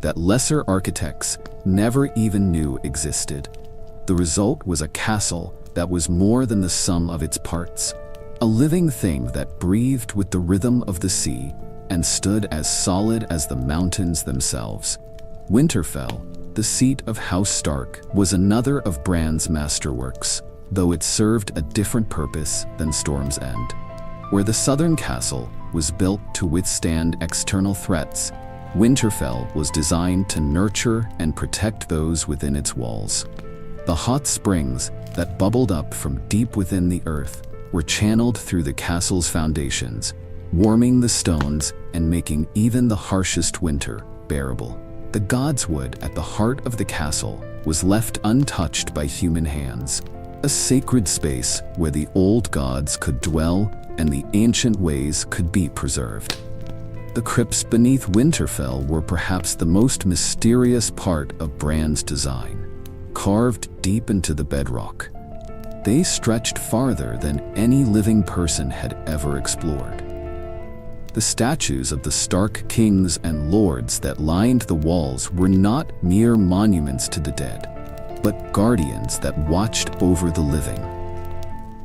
that lesser architects never even knew existed. The result was a castle that was more than the sum of its parts, a living thing that breathed with the rhythm of the sea and stood as solid as the mountains themselves. Winterfell, the seat of House Stark, was another of Bran's masterworks, though it served a different purpose than Storm's End. Where the southern castle was built to withstand external threats, Winterfell was designed to nurture and protect those within its walls. The hot springs that bubbled up from deep within the earth were channeled through the castle's foundations, warming the stones and making even the harshest winter bearable. The Godswood at the heart of the castle was left untouched by human hands, a sacred space where the old gods could dwell and the ancient ways could be preserved. The crypts beneath Winterfell were perhaps the most mysterious part of Bran's design. Carved deep into the bedrock, they stretched farther than any living person had ever explored. The statues of the Stark kings and lords that lined the walls were not mere monuments to the dead, but guardians that watched over the living.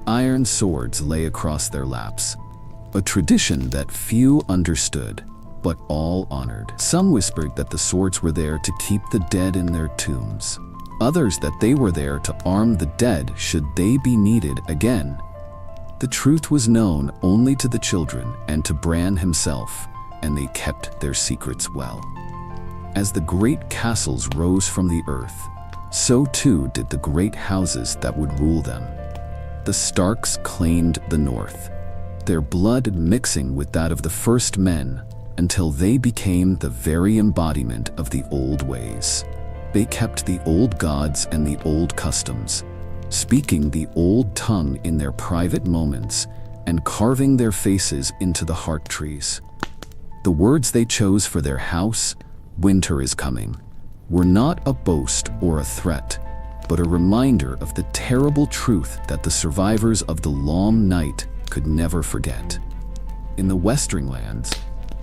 Iron swords lay across their laps, a tradition that few understood, but all honored. Some whispered that the swords were there to keep the dead in their tombs. Others that they were there to arm the dead should they be needed again. The truth was known only to the children and to Bran himself, and they kept their secrets well. As the great castles rose from the earth, so too did the great houses that would rule them. The Starks claimed the North, their blood mixing with that of the first men until they became the very embodiment of the old ways. They kept the old gods and the old customs, speaking the old tongue in their private moments and carving their faces into the heart trees. The words they chose for their house, "Winter is coming," were not a boast or a threat, but a reminder of the terrible truth that the survivors of the long night could never forget. In the Western lands,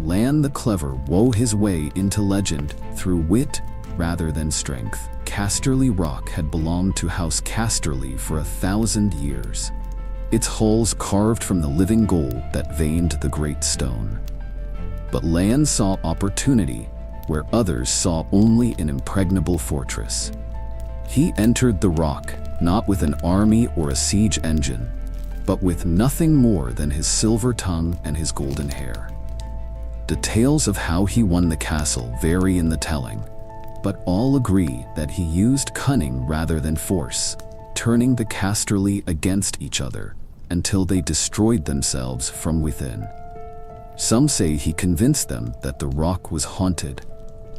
Lan the Clever wove his way into legend through wit rather than strength. Casterly Rock had belonged to House Casterly for 1,000 years, its hulls carved from the living gold that veined the great stone. But Lan saw opportunity where others saw only an impregnable fortress. He entered the rock not with an army or a siege engine, but with nothing more than his silver tongue and his golden hair. Details of how he won the castle vary in the telling, but all agree that he used cunning rather than force, turning the Casterly against each other until they destroyed themselves from within. Some say he convinced them that the rock was haunted,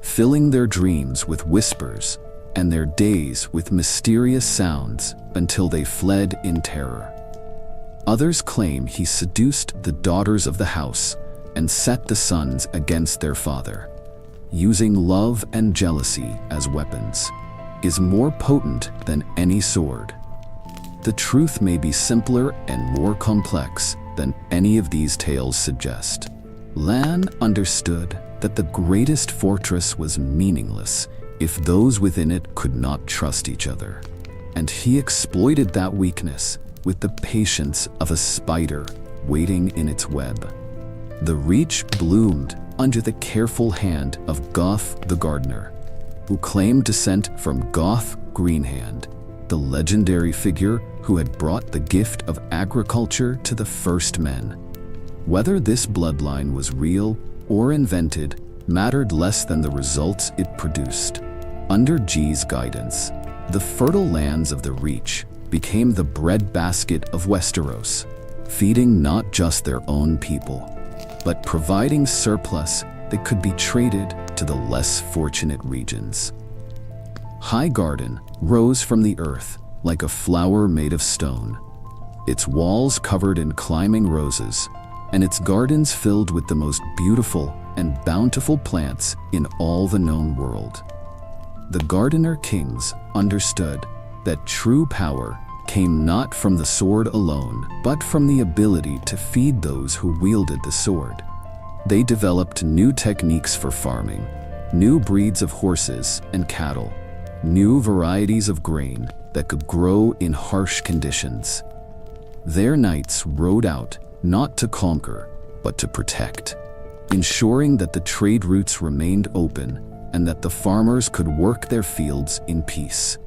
filling their dreams with whispers and their days with mysterious sounds until they fled in terror. Others claim he seduced the daughters of the house and set the sons against their father, using love and jealousy as weapons, is more potent than any sword. The truth may be simpler and more complex than any of these tales suggest. Lan understood that the greatest fortress was meaningless if those within it could not trust each other, and he exploited that weakness with the patience of a spider waiting in its web. The Reach bloomed under the careful hand of Goth the Gardener, who claimed descent from Goth Greenhand, the legendary figure who had brought the gift of agriculture to the first men. Whether this bloodline was real or invented mattered less than the results it produced. Under G's guidance, the fertile lands of the Reach became the breadbasket of Westeros, feeding not just their own people, but providing surplus that could be traded to the less fortunate regions. Highgarden rose from the earth like a flower made of stone, its walls covered in climbing roses, and its gardens filled with the most beautiful and bountiful plants in all the known world. The Gardener kings understood that true power came not from the sword alone, but from the ability to feed those who wielded the sword. They developed new techniques for farming, new breeds of horses and cattle, new varieties of grain that could grow in harsh conditions. Their knights rode out not to conquer, but to protect, ensuring that the trade routes remained open and that the farmers could work their fields in peace.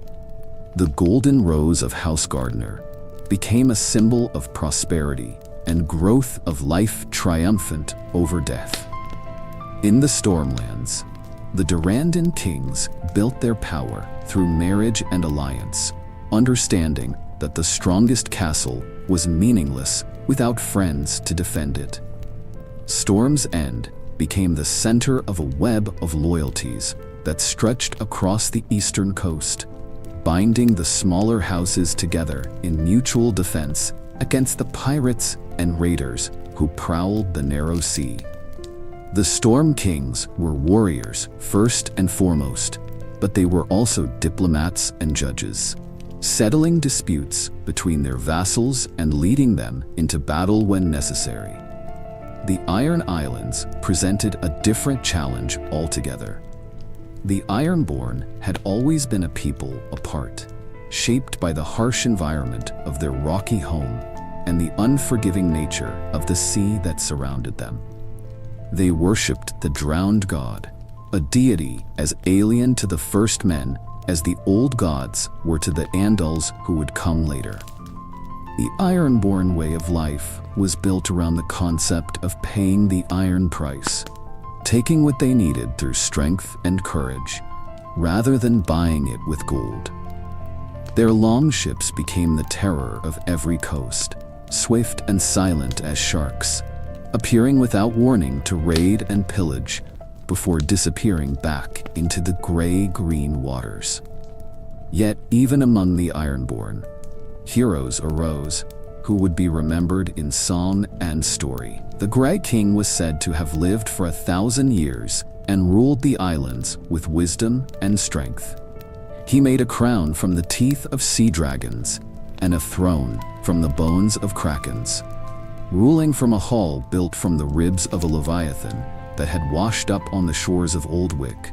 The golden rose of House Gardner became a symbol of prosperity and growth of life triumphant over death. In the Stormlands, the Durrandon kings built their power through marriage and alliance, understanding that the strongest castle was meaningless without friends to defend it. Storm's End became the center of a web of loyalties that stretched across the eastern coast, binding the smaller houses together in mutual defense against the pirates and raiders who prowled the narrow sea. The Storm Kings were warriors first and foremost, but they were also diplomats and judges, settling disputes between their vassals and leading them into battle when necessary. The Iron Islands presented a different challenge altogether. The Ironborn had always been a people apart, shaped by the harsh environment of their rocky home and the unforgiving nature of the sea that surrounded them. They worshipped the drowned god, a deity as alien to the first men as the old gods were to the Andals who would come later. The Ironborn way of life was built around the concept of paying the iron price, taking what they needed through strength and courage, rather than buying it with gold. Their longships became the terror of every coast, swift and silent as sharks, appearing without warning to raid and pillage before disappearing back into the gray-green waters. Yet, even among the Ironborn, heroes arose who would be remembered in song and story. The Grey King was said to have lived for 1,000 years and ruled the islands with wisdom and strength. He made a crown from the teeth of sea dragons and a throne from the bones of krakens, ruling from a hall built from the ribs of a leviathan that had washed up on the shores of Oldwick.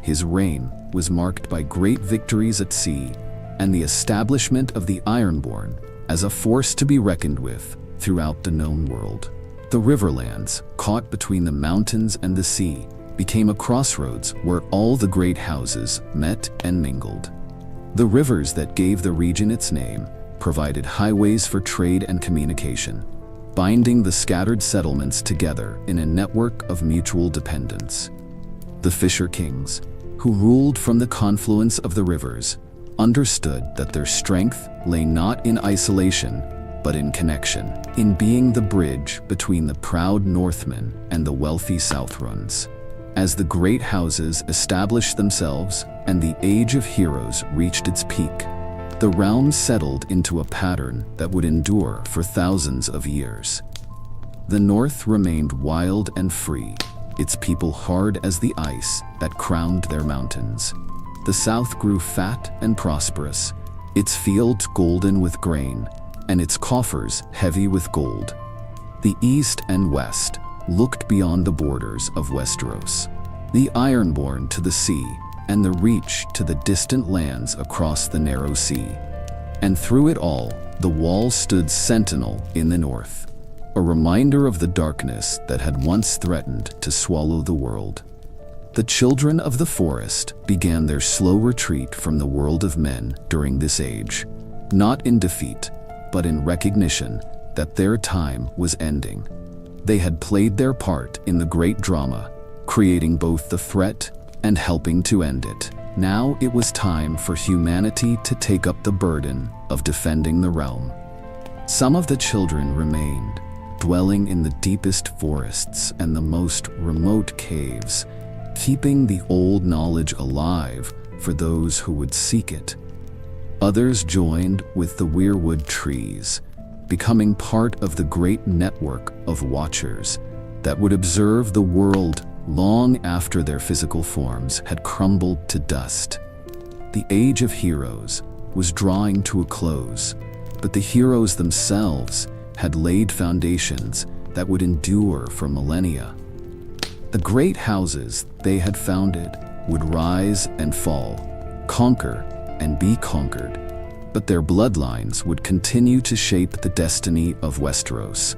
His reign was marked by great victories at sea and the establishment of the Ironborn as a force to be reckoned with throughout the known world. The Riverlands, caught between the mountains and the sea, became a crossroads where all the great houses met and mingled. The rivers that gave the region its name provided highways for trade and communication, binding the scattered settlements together in a network of mutual dependence. The Fisher Kings, who ruled from the confluence of the rivers, understood that their strength lay not in isolation, but in connection, in being the bridge between the proud Northmen and the wealthy Southrons. As the great houses established themselves and the Age of Heroes reached its peak, the realm settled into a pattern that would endure for thousands of years. The North remained wild and free, its people hard as the ice that crowned their mountains. The South grew fat and prosperous, its fields golden with grain, and its coffers heavy with gold. The East and West looked beyond the borders of Westeros, the Ironborn to the sea, and the reach to the distant lands across the narrow sea. And through it all, the Wall stood sentinel in the north, a reminder of the darkness that had once threatened to swallow the world. The children of the forest began their slow retreat from the world of men during this age, not in defeat, but in recognition that their time was ending. They had played their part in the great drama, creating both the threat and helping to end it. Now it was time for humanity to take up the burden of defending the realm. Some of the children remained, dwelling in the deepest forests and the most remote caves, keeping the old knowledge alive for those who would seek it. Others joined with the weirwood trees, becoming part of the great network of watchers that would observe the world long after their physical forms had crumbled to dust. The Age of Heroes was drawing to a close, but the heroes themselves had laid foundations that would endure for millennia. The great houses they had founded would rise and fall, conquer and be conquered, but their bloodlines would continue to shape the destiny of Westeros.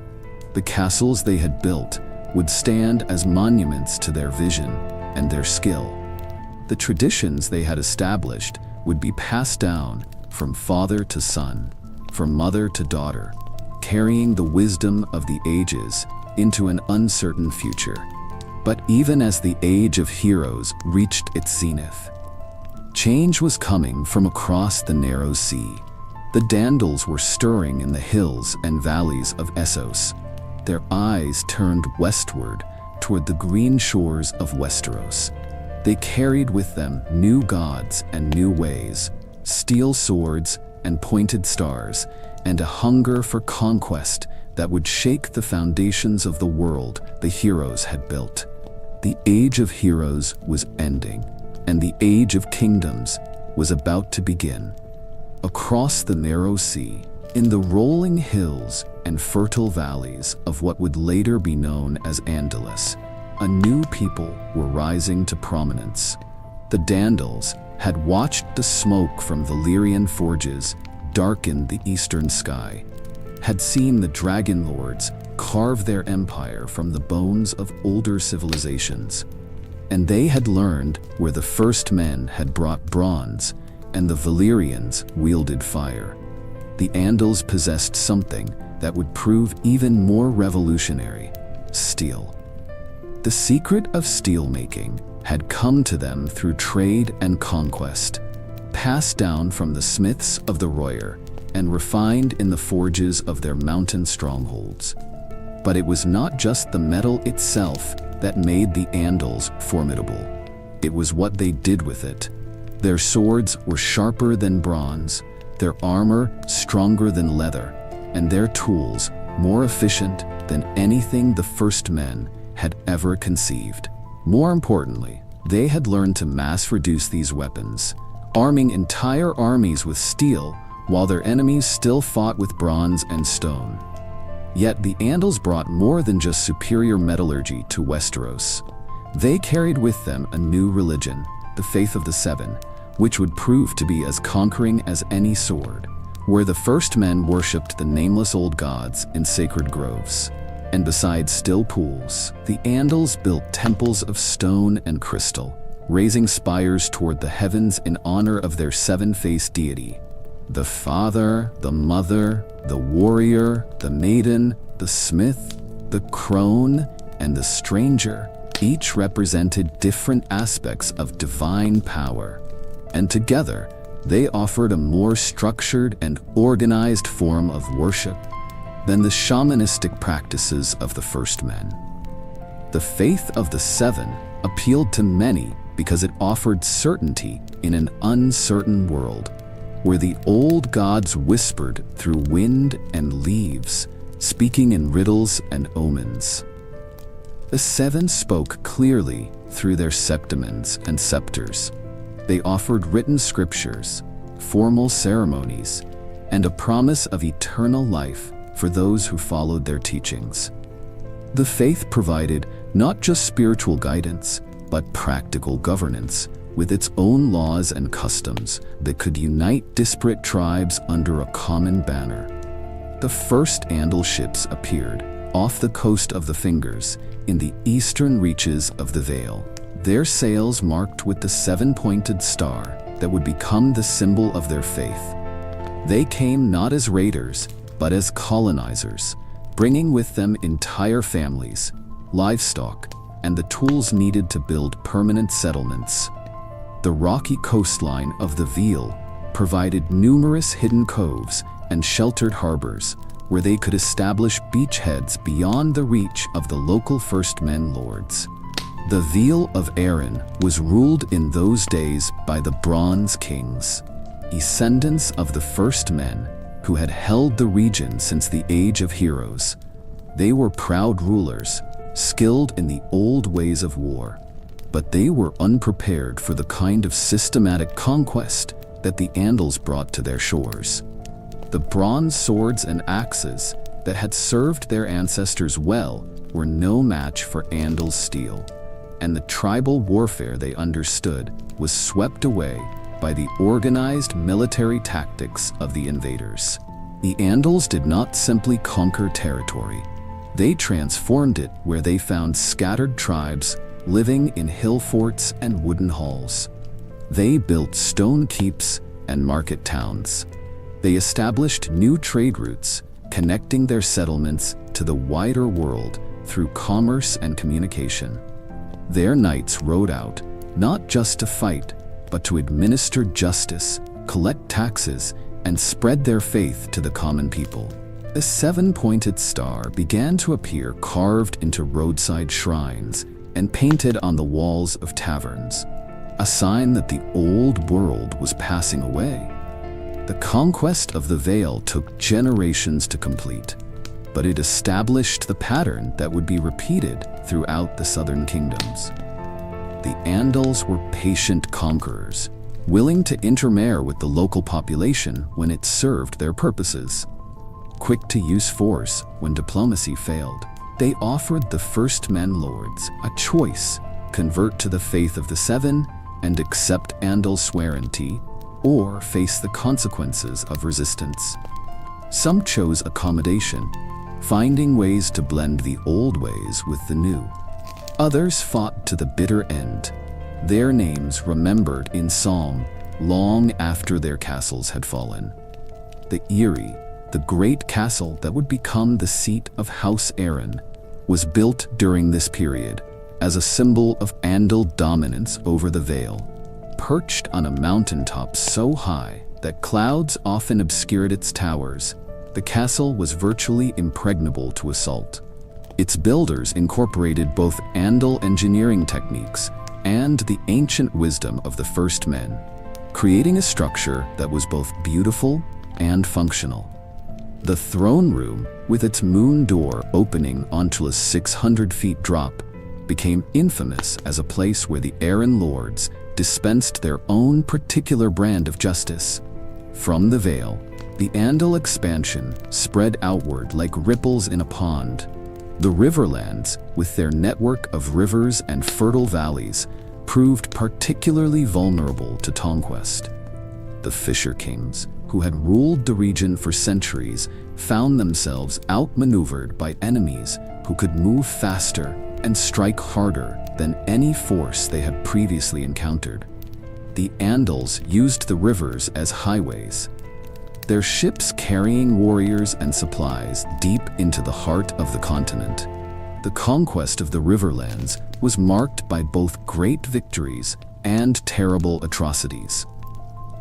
The castles they had built would stand as monuments to their vision and their skill. The traditions they had established would be passed down from father to son, from mother to daughter, carrying the wisdom of the ages into an uncertain future. But even as the Age of Heroes reached its zenith, change was coming from across the narrow sea. The Dandels were stirring in the hills and valleys of Essos. Their eyes turned westward toward the green shores of Westeros. They carried with them new gods and new ways, steel swords and pointed stars, and a hunger for conquest that would shake the foundations of the world the heroes had built. The Age of Heroes was ending, and the Age of Kingdoms was about to begin. Across the narrow sea, in the rolling hills and fertile valleys of what would later be known as Andalus, a new people were rising to prominence. The Dandels had watched the smoke from Valyrian forges darken the eastern sky, had seen the Dragon Lords carve their empire from the bones of older civilizations, and they had learned where the first men had brought bronze and the Valyrians wielded fire. The Andals possessed something that would prove even more revolutionary: steel. The secret of steelmaking had come to them through trade and conquest, passed down from the smiths of the Royer and refined in the forges of their mountain strongholds. But it was not just the metal itself that made the Andals formidable. It was what they did with it. Their swords were sharper than bronze, their armor stronger than leather, and their tools more efficient than anything the first men had ever conceived. More importantly, they had learned to mass-produce these weapons, arming entire armies with steel while their enemies still fought with bronze and stone. Yet the Andals brought more than just superior metallurgy to Westeros. They carried with them a new religion, the Faith of the Seven, which would prove to be as conquering as any sword, where the first men worshipped the nameless old gods in sacred groves. And beside still pools, the Andals built temples of stone and crystal, raising spires toward the heavens in honor of their seven-faced deity: the father, the mother, the warrior, the maiden, the smith, the crone, and the stranger. Each represented different aspects of divine power, and together they offered a more structured and organized form of worship than the shamanistic practices of the first men. The Faith of the Seven appealed to many because it offered certainty in an uncertain world, where the old gods whispered through wind and leaves, speaking in riddles and omens. The Seven spoke clearly through their septimens and scepters. They offered written scriptures, formal ceremonies, and a promise of eternal life for those who followed their teachings. The faith provided not just spiritual guidance, but practical governance, with its own laws and customs that could unite disparate tribes under a common banner. The first Andal ships appeared off the coast of the Fingers in the eastern reaches of the Vale, their sails marked with the seven-pointed star that would become the symbol of their faith. They came not as raiders, but as colonizers, bringing with them entire families, livestock, and the tools needed to build permanent settlements. The rocky coastline of the Vale provided numerous hidden coves and sheltered harbors where they could establish beachheads beyond the reach of the local First Men lords. The Vale of Arryn was ruled in those days by the Bronze Kings, descendants of the First Men who had held the region since the Age of Heroes. They were proud rulers, skilled in the old ways of war, but they were unprepared for the kind of systematic conquest that the Andals brought to their shores. The bronze swords and axes that had served their ancestors well were no match for Andal's steel. and the tribal warfare they understood was swept away by the organized military tactics of the invaders. The Andals did not simply conquer territory. They transformed it where they found scattered tribes living in hill forts and wooden halls. They built stone keeps and market towns. They established new trade routes, connecting their settlements to the wider world through commerce and communication. Their knights rode out, not just to fight, but to administer justice, collect taxes, and spread their faith to the common people. A seven-pointed star began to appear carved into roadside shrines and painted on the walls of taverns, a sign that the old world was passing away. The conquest of the Vale took generations to complete, but it established the pattern that would be repeated throughout the southern kingdoms. The Andals were patient conquerors, willing to intermarry with the local population when it served their purposes. Quick to use force when diplomacy failed, they offered the first men lords a choice: convert to the faith of the Seven and accept Andal sovereignty, or face the consequences of resistance. Some chose accommodation, finding ways to blend the old ways with the new. Others fought to the bitter end, their names remembered in song long after their castles had fallen. The Eyrie, the great castle that would become the seat of House Arryn, was built during this period as a symbol of Andal dominance over the Vale. Perched on a mountaintop so high that clouds often obscured its towers, the castle was virtually impregnable to assault. Its builders incorporated both Andal engineering techniques and the ancient wisdom of the first men, creating a structure that was both beautiful and functional. The throne room, with its moon door opening onto a 600 feet drop, became infamous as a place where the Arryn lords dispensed their own particular brand of justice. From the Vale, the Andal expansion spread outward like ripples in a pond. The Riverlands, with their network of rivers and fertile valleys, proved particularly vulnerable to conquest. The Fisher Kings, who had ruled the region for centuries, found themselves outmaneuvered by enemies who could move faster and strike harder than any force they had previously encountered. The Andals used the rivers as highways, their ships carrying warriors and supplies deep into the heart of the continent. The conquest of the Riverlands was marked by both great victories and terrible atrocities.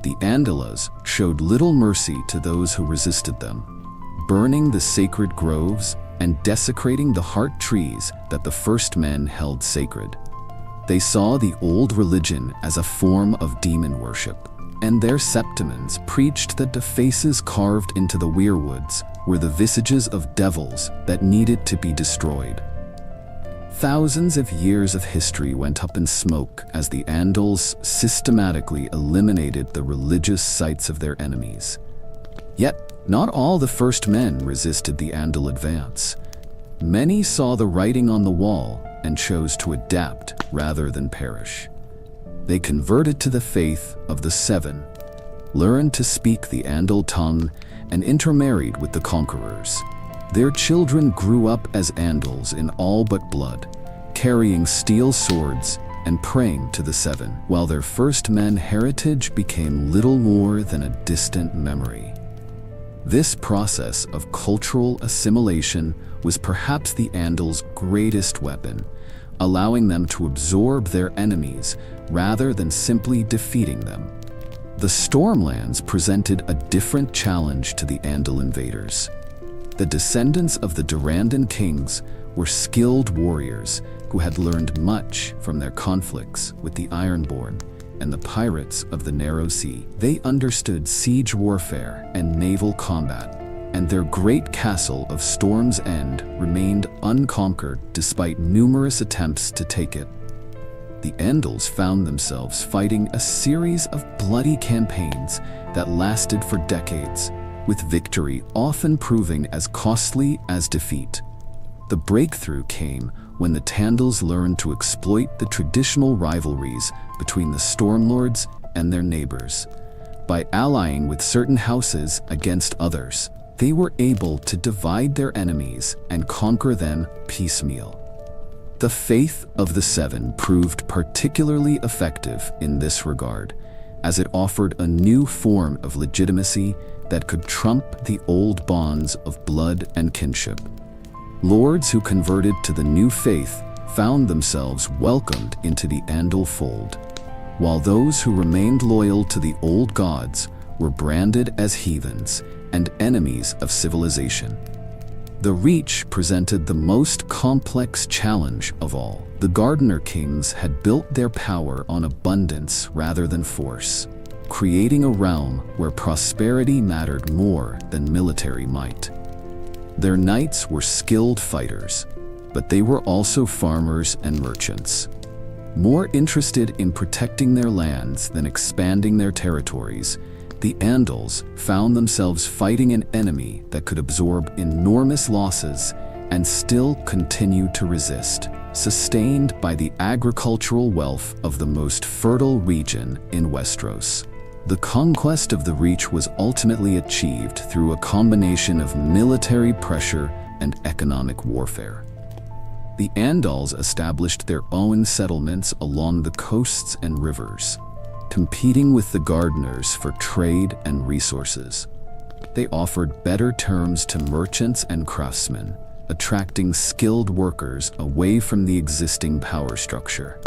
The Andalas showed little mercy to those who resisted them, burning the sacred groves and desecrating the heart trees that the first men held sacred. They saw the old religion as a form of demon worship, and their septimans preached that the faces carved into the weirwoods were the visages of devils that needed to be destroyed. Thousands of years of history went up in smoke as the Andals systematically eliminated the religious sites of their enemies. Yet, not all the first men resisted the Andal advance. Many saw the writing on the wall and chose to adapt rather than perish. They converted to the faith of the Seven, learned to speak the Andal tongue, and intermarried with the conquerors. Their children grew up as Andals in all but blood, carrying steel swords and praying to the Seven, while their first men heritage became little more than a distant memory. This process of cultural assimilation was perhaps the Andals' greatest weapon, allowing them to absorb their enemies rather than simply defeating them. The Stormlands presented a different challenge to the Andal invaders. The descendants of the Durrandon kings were skilled warriors who had learned much from their conflicts with the Ironborn and the pirates of the Narrow Sea. They understood siege warfare and naval combat, and their great castle of Storm's End remained unconquered despite numerous attempts to take it. The Andals found themselves fighting a series of bloody campaigns that lasted for decades, with victory often proving as costly as defeat. The breakthrough came when the Tandals learned to exploit the traditional rivalries between the Stormlords and their neighbors. By allying with certain houses against others, they were able to divide their enemies and conquer them piecemeal. The faith of the Seven proved particularly effective in this regard, as it offered a new form of legitimacy that could trump the old bonds of blood and kinship. Lords who converted to the new faith found themselves welcomed into the Andal fold, while those who remained loyal to the old gods were branded as heathens and enemies of civilization. The Reach presented the most complex challenge of all. The Gardener Kings had built their power on abundance rather than force, creating a realm where prosperity mattered more than military might. Their knights were skilled fighters, but they were also farmers and merchants. More interested in protecting their lands than expanding their territories, the Andals found themselves fighting an enemy that could absorb enormous losses and still continue to resist, sustained by the agricultural wealth of the most fertile region in Westeros. The conquest of the Reach was ultimately achieved through a combination of military pressure and economic warfare. The Andals established their own settlements along the coasts and rivers, competing with the Gardeners for trade and resources. They offered better terms to merchants and craftsmen, attracting skilled workers away from the existing power structure.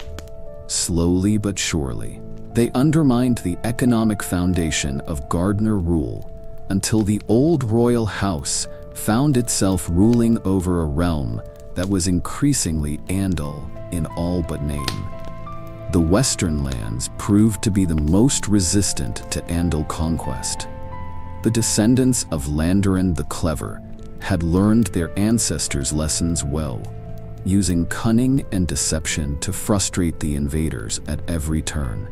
Slowly but surely, they undermined the economic foundation of Gardener rule until the old royal house found itself ruling over a realm that was increasingly Andal in all but name. The Western lands proved to be the most resistant to Andal conquest. The descendants of Landoran the Clever had learned their ancestors' lessons well, using cunning and deception to frustrate the invaders at every turn.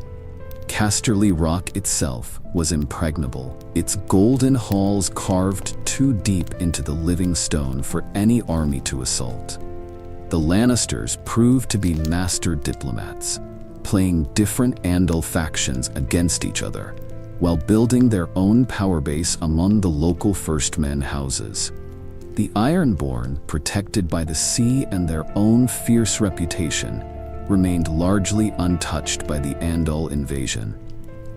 Casterly Rock itself was impregnable, its golden halls carved too deep into the living stone for any army to assault. The Lannisters proved to be master diplomats, playing different Andal factions against each other, while building their own power base among the local First Men houses. The Ironborn, protected by the sea and their own fierce reputation, remained largely untouched by the Andal invasion.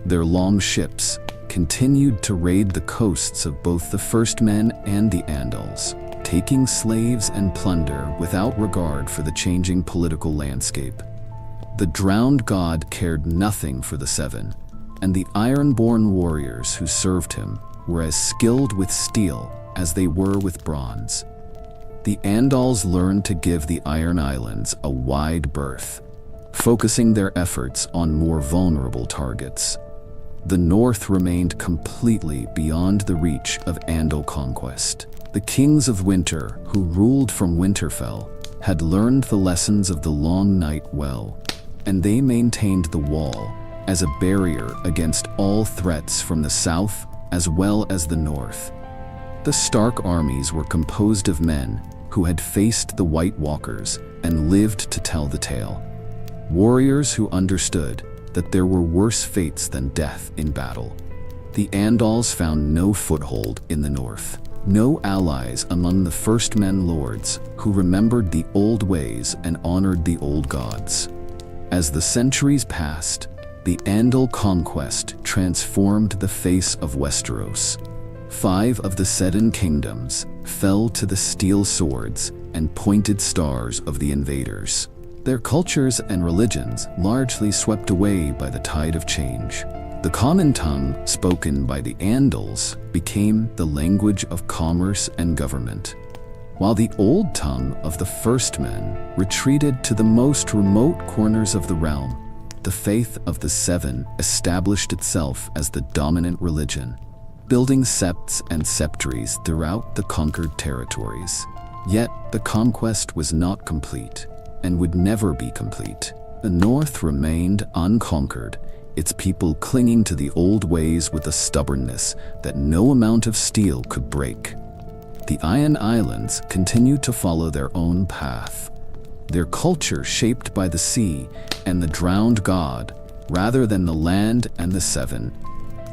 Their long ships continued to raid the coasts of both the First Men and the Andals, taking slaves and plunder without regard for the changing political landscape. The drowned god cared nothing for the Seven, and the Ironborn warriors who served him were as skilled with steel as they were with bronze. The Andals learned to give the Iron Islands a wide berth, focusing their efforts on more vulnerable targets. The North remained completely beyond the reach of Andal conquest. The Kings of Winter, who ruled from Winterfell, had learned the lessons of the Long Night well, and they maintained the Wall as a barrier against all threats from the south as well as the north. The Stark armies were composed of men who had faced the White Walkers and lived to tell the tale. Warriors who understood that there were worse fates than death in battle. The Andals found no foothold in the north, no allies among the First Men lords who remembered the old ways and honored the old gods. As the centuries passed, the Andal conquest transformed the face of Westeros. 5 of the 7 kingdoms fell to the steel swords and pointed stars of the invaders, their cultures and religions largely swept away by the tide of change. The common tongue spoken by the Andals became the language of commerce and government, while the old tongue of the First Men retreated to the most remote corners of the realm. The faith of the Seven established itself as the dominant religion, building septs and sceptries throughout the conquered territories. Yet the conquest was not complete, and would never be complete. The North remained unconquered, its people clinging to the old ways with a stubbornness that no amount of steel could break. The Iron Islands continued to follow their own path, their culture shaped by the sea and the drowned god, rather than the land and the seven.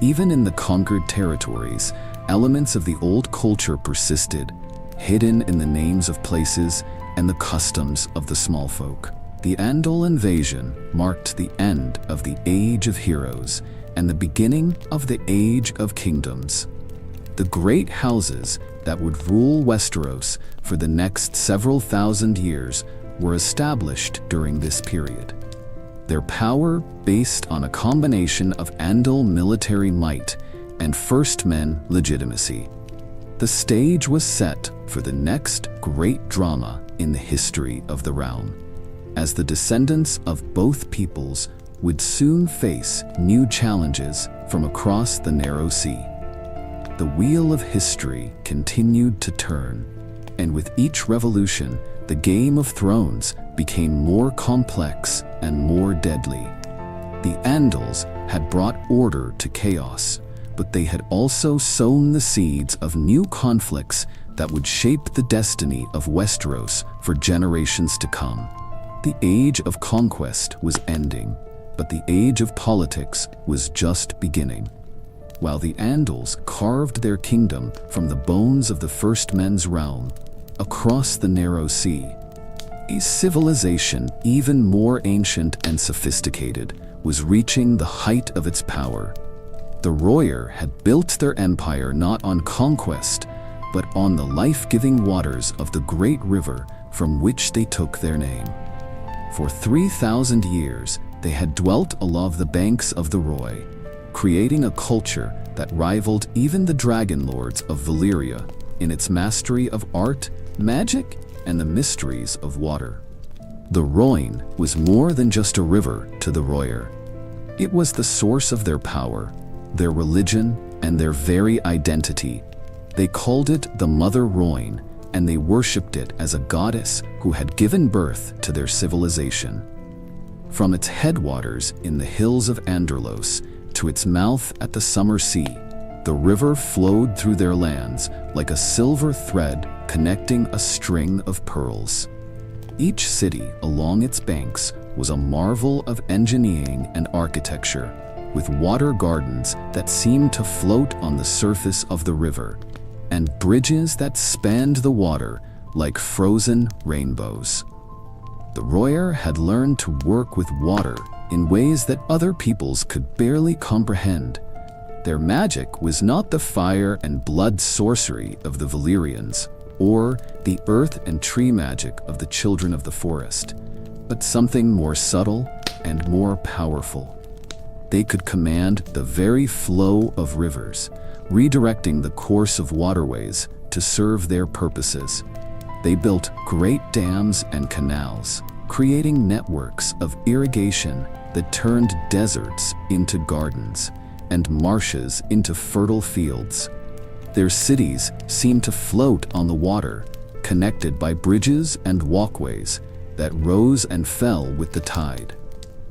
Even in the conquered territories, elements of the old culture persisted, hidden in the names of places and the customs of the small folk. The Andal invasion marked the end of the Age of Heroes and the beginning of the Age of Kingdoms. The great houses that would rule Westeros for the next several thousand years were established during this period. Their power based on a combination of Andal military might and First Men legitimacy. The stage was set for the next great drama in the history of the realm, as the descendants of both peoples would soon face new challenges from across the narrow sea. The wheel of history continued to turn, and with each revolution, the Game of Thrones became more complex and more deadly. The Andals had brought order to chaos, but they had also sown the seeds of new conflicts that would shape the destiny of Westeros for generations to come. The age of conquest was ending, but the age of politics was just beginning. While the Andals carved their kingdom from the bones of the First Men's realm, across the narrow sea, a civilization even more ancient and sophisticated was reaching the height of its power. The Royer had built their empire not on conquest, but on the life-giving waters of the great river from which they took their name. For 3,000 years, they had dwelt along the banks of the Roy, creating a culture that rivaled even the dragon lords of Valyria in its mastery of art, magic, and the mysteries of water. The Rhoyne was more than just a river to the Royer. It was the source of their power, their religion, and their very identity. They called it the Mother Rhoyne, and they worshipped it as a goddess who had given birth to their civilization. From its headwaters in the hills of Anderlos to its mouth at the summer sea, the river flowed through their lands like a silver thread connecting a string of pearls. Each city along its banks was a marvel of engineering and architecture, with water gardens that seemed to float on the surface of the river, and bridges that spanned the water like frozen rainbows. The Royer had learned to work with water in ways that other peoples could barely comprehend. Their magic was not the fire and blood sorcery of the Valyrians, or the earth and tree magic of the Children of the Forest, but something more subtle and more powerful. They could command the very flow of rivers, redirecting the course of waterways to serve their purposes. They built great dams and canals, creating networks of irrigation that turned deserts into gardens and marshes into fertile fields. Their cities seemed to float on the water, connected by bridges and walkways that rose and fell with the tide.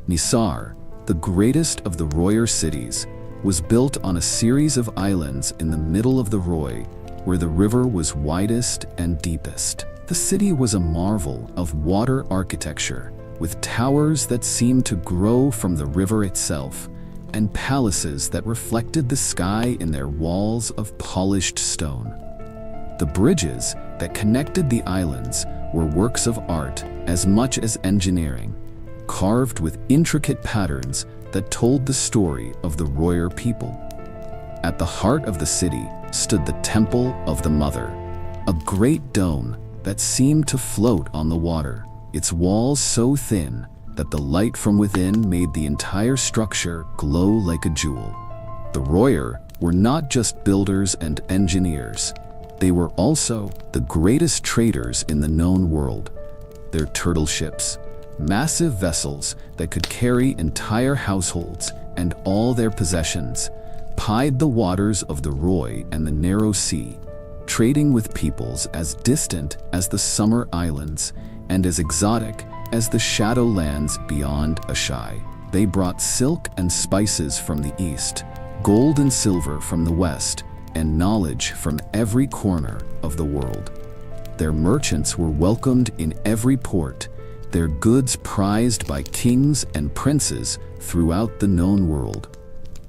Nisar, the greatest of the Royer cities, was built on a series of islands in the middle of the Roy, where the river was widest and deepest. The city was a marvel of water architecture, with towers that seemed to grow from the river itself, and palaces that reflected the sky in their walls of polished stone. The bridges that connected the islands were works of art as much as engineering, carved with intricate patterns that told the story of the Royer people. At the heart of the city stood the Temple of the Mother, a great dome that seemed to float on the water, its walls so thin that the light from within made the entire structure glow like a jewel. The Royer were not just builders and engineers. They were also the greatest traders in the known world. Their turtle ships, massive vessels that could carry entire households and all their possessions, pied the waters of the Roy and the narrow sea, trading with peoples as distant as the Summer Islands and as exotic as the Shadowlands beyond Ashai. They brought silk and spices from the east, gold and silver from the west, and knowledge from every corner of the world. Their merchants were welcomed in every port, their goods prized by kings and princes throughout the known world.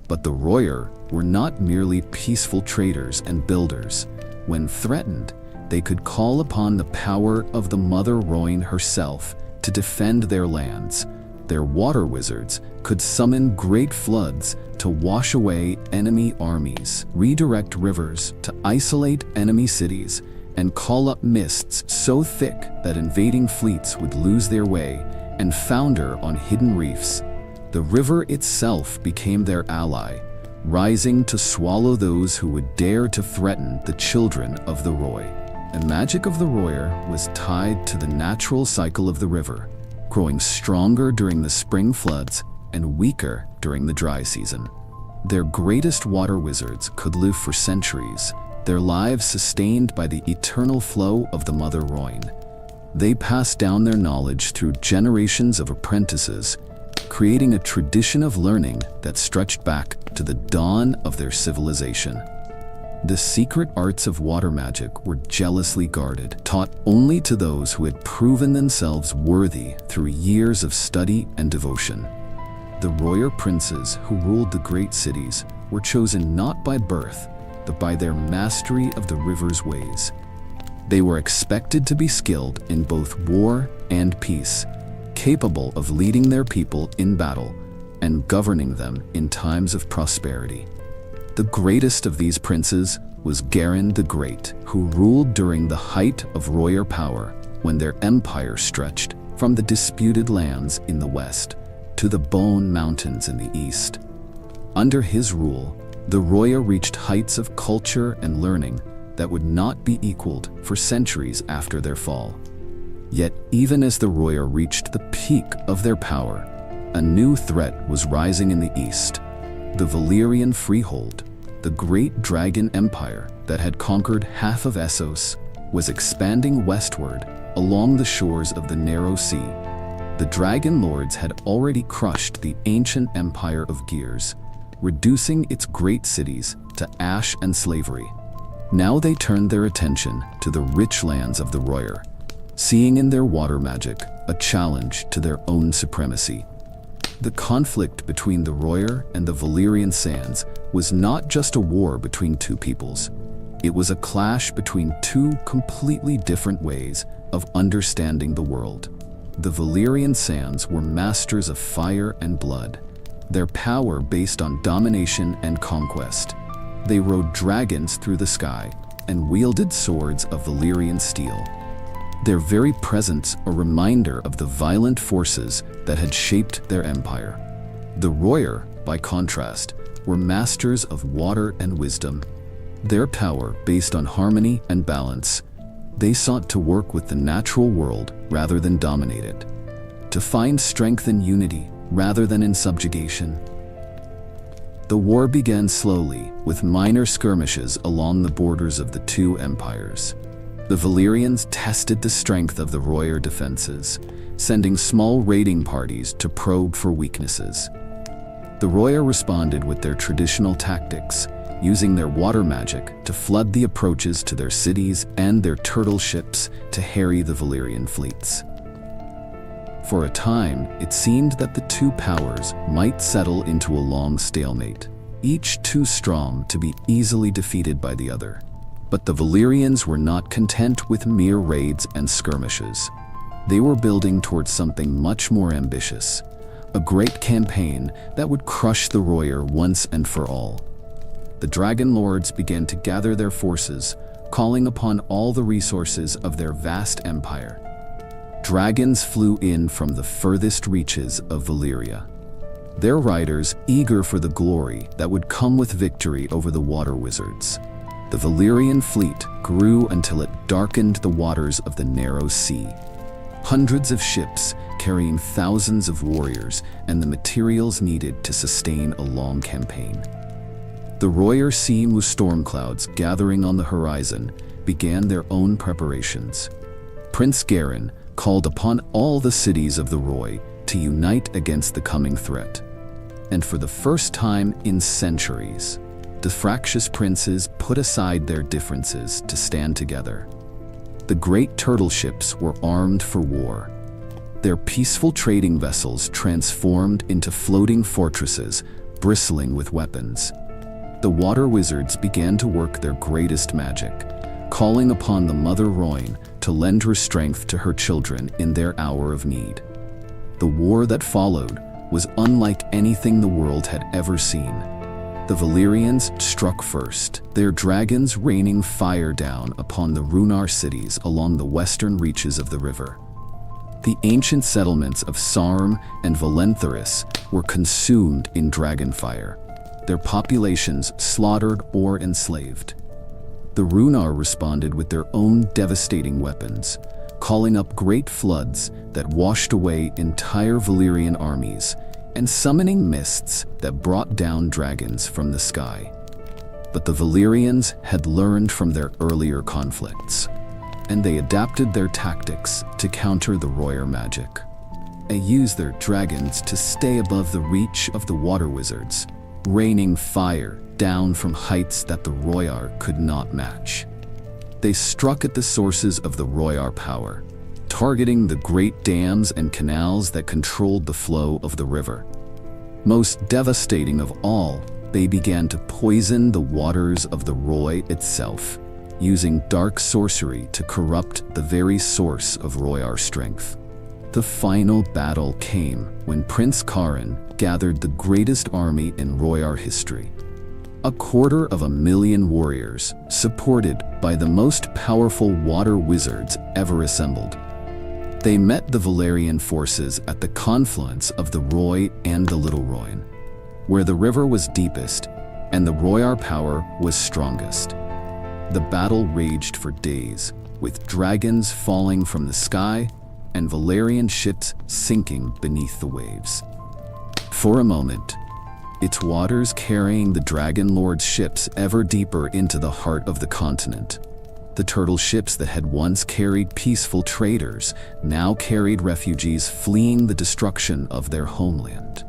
But the Royer were not merely peaceful traders and builders. When threatened, they could call upon the power of the Mother Rhoyne herself to defend their lands. Their water wizards could summon great floods to wash away enemy armies, redirect rivers to isolate enemy cities, and call up mists so thick that invading fleets would lose their way and founder on hidden reefs. The river itself became their ally, rising to swallow those who would dare to threaten the children of the Roy. The magic of the Royer was tied to the natural cycle of the river, growing stronger during the spring floods and weaker during the dry season. Their greatest water wizards could live for centuries, their lives sustained by the eternal flow of the Mother Rhoyne. They passed down their knowledge through generations of apprentices, creating a tradition of learning that stretched back to the dawn of their civilization. The secret arts of water magic were jealously guarded, taught only to those who had proven themselves worthy through years of study and devotion. The Royer princes who ruled the great cities were chosen not by birth, but by their mastery of the river's ways. They were expected to be skilled in both war and peace, capable of leading their people in battle and governing them in times of prosperity. The greatest of these princes was Garin the Great, who ruled during the height of Royer power, when their empire stretched from the disputed lands in the west to the Bone Mountains in the east. Under his rule, the Royer reached heights of culture and learning that would not be equaled for centuries after their fall. Yet, even as the Royer reached the peak of their power, a new threat was rising in the east. The Valyrian Freehold, the great dragon empire that had conquered half of Essos, was expanding westward along the shores of the Narrow Sea. The Dragon Lords had already crushed the ancient empire of Gears, reducing its great cities to ash and slavery. Now they turned their attention to the rich lands of the Royer, seeing in their water magic a challenge to their own supremacy. The conflict between the Royer and the Valyrian Sands was not just a war between two peoples. It was a clash between two completely different ways of understanding the world. The Valyrian Sands were masters of fire and blood, their power based on domination and conquest. They rode dragons through the sky and wielded swords of Valyrian steel. Their very presence a reminder of the violent forces that had shaped their empire. The Royer, by contrast, were masters of water and wisdom. Their power based on harmony and balance. They sought to work with the natural world rather than dominate it, to find strength in unity rather than in subjugation. The war began slowly, with minor skirmishes along the borders of the two empires. The Valyrians tested the strength of the Royer defenses, sending small raiding parties to probe for weaknesses. The Royer responded with their traditional tactics, using their water magic to flood the approaches to their cities and their turtle ships to harry the Valyrian fleets. For a time, it seemed that the two powers might settle into a long stalemate, each too strong to be easily defeated by the other. But the Valyrians were not content with mere raids and skirmishes. They were building towards something much more ambitious, a great campaign that would crush the Royer once and for all. The Dragon Lords began to gather their forces, calling upon all the resources of their vast empire. Dragons flew in from the furthest reaches of Valyria, their riders eager for the glory that would come with victory over the water wizards. The Valyrian fleet grew until it darkened the waters of the Narrow Sea. Hundreds of ships carrying thousands of warriors and the materials needed to sustain a long campaign. The Royer seeing with storm clouds gathering on the horizon began their own preparations. Prince Garin called upon all the cities of the Roy to unite against the coming threat. And for the first time in centuries, the fractious princes put aside their differences to stand together. The great turtle ships were armed for war. Their peaceful trading vessels transformed into floating fortresses, bristling with weapons. The water wizards began to work their greatest magic, calling upon the Mother Rhoyne to lend her strength to her children in their hour of need. The war that followed was unlike anything the world had ever seen. The Valyrians struck first, their dragons raining fire down upon the Runar cities along the western reaches of the river. The ancient settlements of Sarm and Valentheris were consumed in dragonfire, their populations slaughtered or enslaved. The Runar responded with their own devastating weapons, calling up great floods that washed away entire Valyrian armies and summoning mists that brought down dragons from the sky. But the Valyrians had learned from their earlier conflicts, and they adapted their tactics to counter the Rhoyar magic. They used their dragons to stay above the reach of the water wizards, raining fire down from heights that the Rhoyar could not match. They struck at the sources of the Rhoyar power, targeting the great dams and canals that controlled the flow of the river. Most devastating of all, they began to poison the waters of the Rhoy itself, using dark sorcery to corrupt the very source of Rhoyar strength. The final battle came when Prince Karin gathered the greatest army in Rhoyar history. 250,000 warriors, supported by the most powerful water wizards ever assembled. They met the Valyrian forces at the confluence of the Rhoy and the Little Rhoyne, where the river was deepest and the Rhoyar power was strongest. The battle raged for days, with dragons falling from the sky and Valyrian ships sinking beneath the waves. For a moment, its waters carrying the Dragon Lord's ships ever deeper into the heart of the continent. The turtle ships that had once carried peaceful traders now carried refugees fleeing the destruction of their homeland.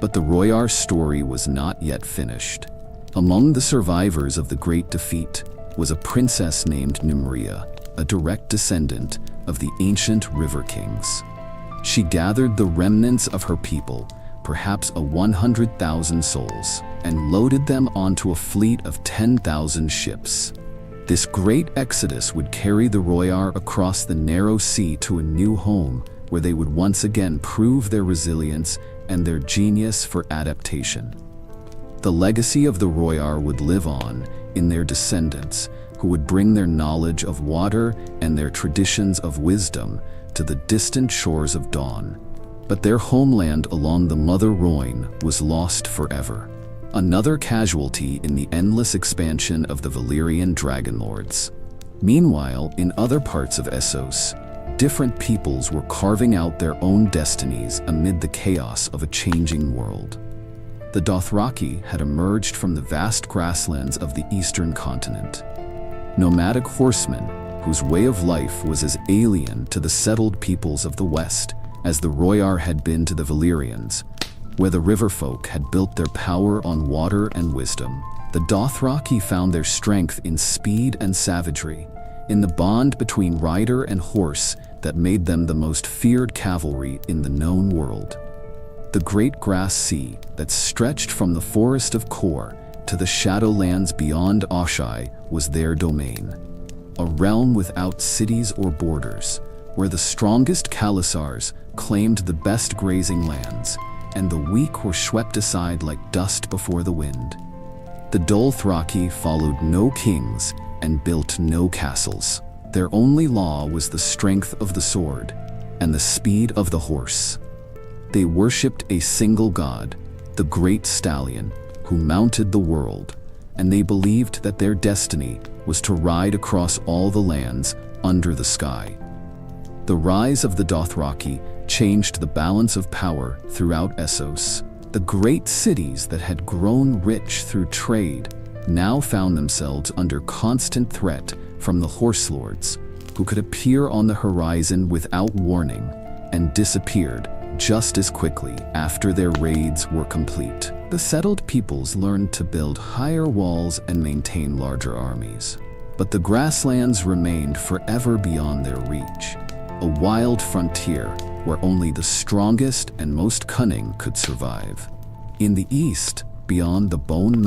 But the Rhoyar story was not yet finished. Among the survivors of the Great Defeat was a princess named Nymeria, a direct descendant of the ancient River Kings. She gathered the remnants of her people, perhaps 100,000 souls, and loaded them onto a fleet of 10,000 ships. This great exodus would carry the Rhoyar across the narrow sea to a new home, where they would once again prove their resilience and their genius for adaptation. The legacy of the Rhoyar would live on in their descendants, who would bring their knowledge of water and their traditions of wisdom to the distant shores of Dawn. But their homeland along the Mother Rhoyne was lost forever. Another casualty in the endless expansion of the Valyrian Dragonlords. Meanwhile, in other parts of Essos, different peoples were carving out their own destinies amid the chaos of a changing world. The Dothraki had emerged from the vast grasslands of the eastern continent. Nomadic horsemen whose way of life was as alien to the settled peoples of the West as the Rhoyar had been to the Valyrians, where the riverfolk had built their power on water and wisdom. The Dothraki found their strength in speed and savagery, in the bond between rider and horse that made them the most feared cavalry in the known world. The great grass sea that stretched from the forest of Kor to the shadowlands beyond Oshai was their domain, a realm without cities or borders, where the strongest Khalasars claimed the best grazing lands, and the weak were swept aside like dust before the wind. The Dothraki followed no kings and built no castles. Their only law was the strength of the sword and the speed of the horse. They worshipped a single god, the great stallion, who mounted the world, and they believed that their destiny was to ride across all the lands under the sky. The rise of the Dothraki changed the balance of power throughout Essos. The great cities that had grown rich through trade now found themselves under constant threat from the horse lords, who could appear on the horizon without warning and disappeared just as quickly after their raids were complete. The settled peoples learned to build higher walls and maintain larger armies. But the grasslands remained forever beyond their reach, a wild frontier where only the strongest and most cunning could survive. In the east, beyond the Bone